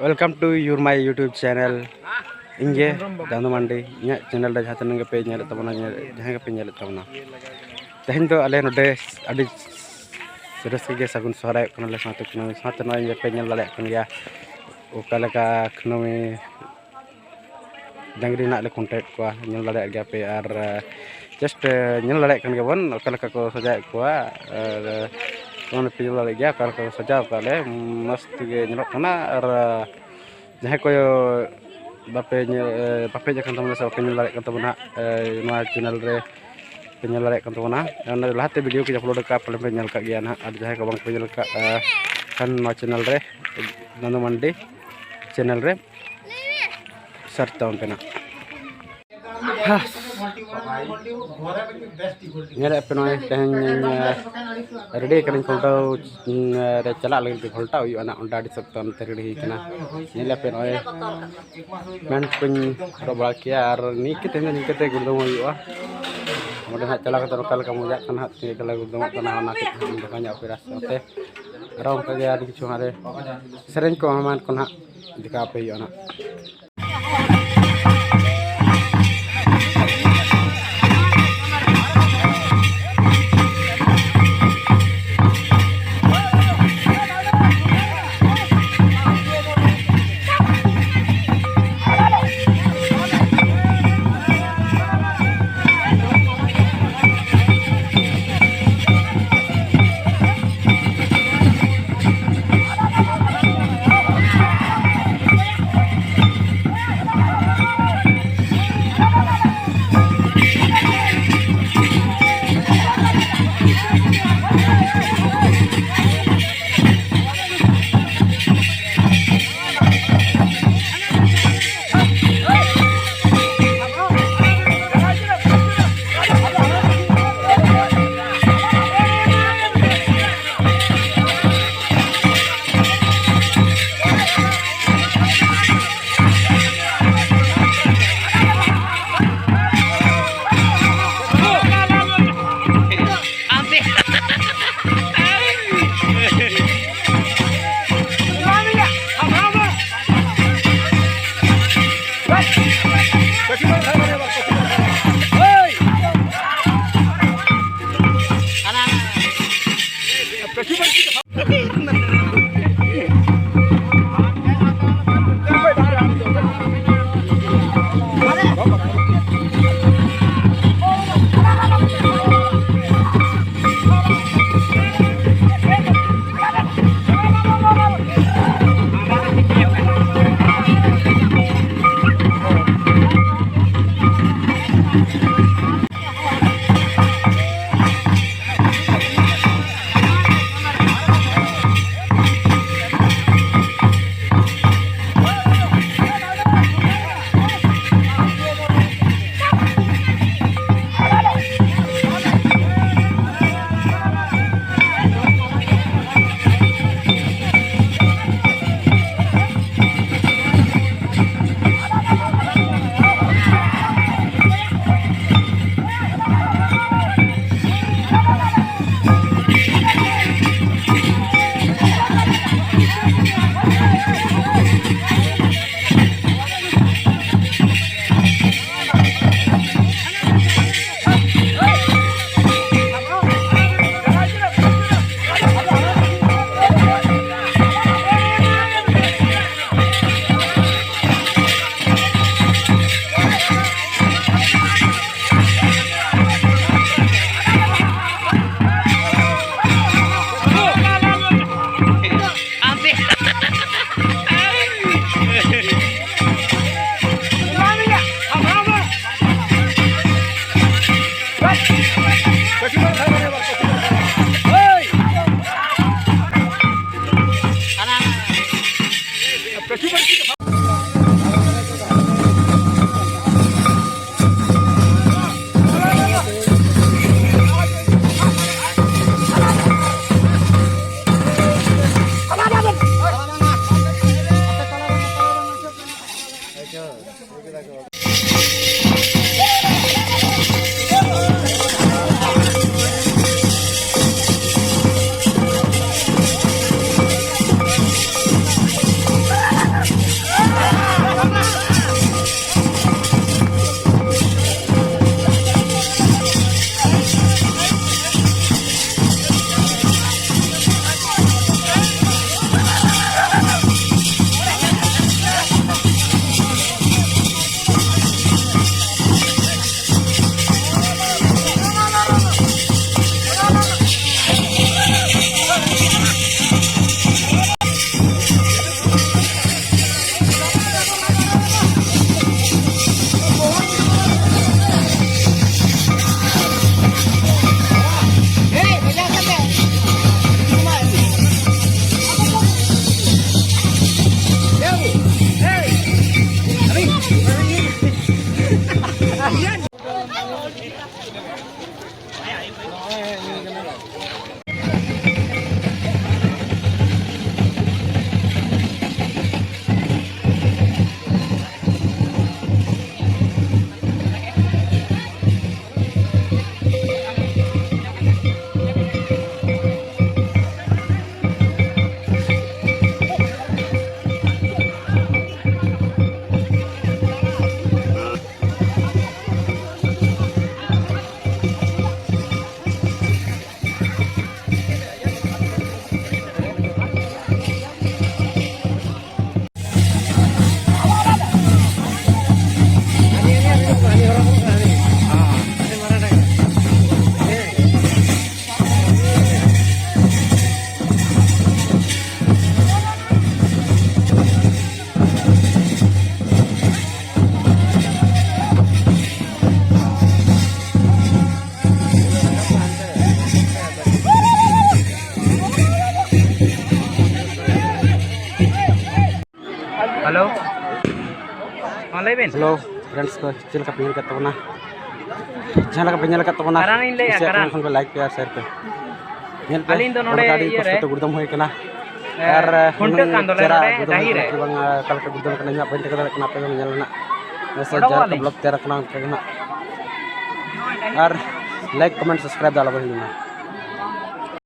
Welcome to my YouTube channel. Inge Dandu Mandi. Nya channel dah jatuh nengke pe nyala tamana jangan pe nyala tamana. Tahin tu alih node adi serius kerja sagun Sohrai Khuntaw satu Kunami satu naya pe nyala lek kan ya. Ukala ka Kunami Dangri nak le kontak kuah nyala lek dia pe ar just nyala lek kan ya bon ukala ka ko saja kuah Kau pilih lagi ya kalau saja kalau mesti nyerok karena jangan koyo bape jangan teman saya penyelak kan teman nak channel re penyelak kan teman yang adalah hati video kita upload ke paling penyelak kagian ada jangan kau bang penyelak kan channel re Dandu Mandi channel re search tahun pena nyala penoy tehen ready kan Khuntaw re chala lagi ke Khuntaw yu anak onda di sekton ready kana nyala penoy men pun robal kia ar ni kite gundung yu ah kemudian hak chala kata lokal kamu jak kan hak kala gundung kana anak kita banyak operas oke rom kaya di kicu hare sering ko aman kon hak dikape yu anak hello हाँ Leben hello friends को चल का pin करते बना जहां लगा pin करते बना करान इन ले करान को लाइक पे शेयर पे नेल पे अलिन दो नोडे गाड़ी ये रे तो गुदम होय कना यार खुंटा कांदो ले नोडे दाही रे बंग कल के गुदम कना nya बंद कर कना पे नेल ना ऐसे जहां ब्लॉग तेरा कना यार लाइक कमेंट सब्सक्राइब डाला बहिना